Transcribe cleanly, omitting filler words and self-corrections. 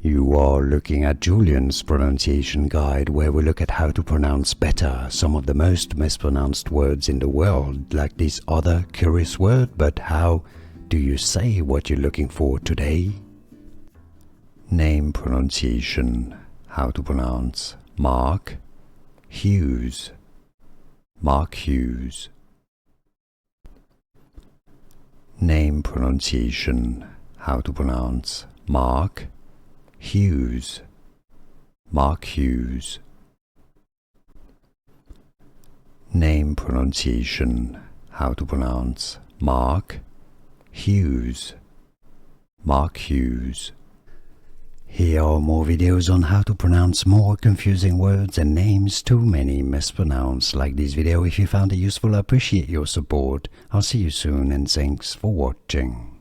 You are looking at Julian's pronunciation guide, where we look at how to pronounce better some of the most mispronounced words in the world, like this other curious word. But how do you say what you're looking for today? Name pronunciation. How to pronounce Mark Hughes. Mark Hughes. Name pronunciation. How to pronounce Mark Hughes. Mark Hughes. Name pronunciation. How to pronounce Mark Hughes. Mark Hughes. Here are more videos on how to pronounce more confusing words and names too many mispronounced. Like this video if you found it useful. I appreciate your support. I'll see you soon and thanks for watching.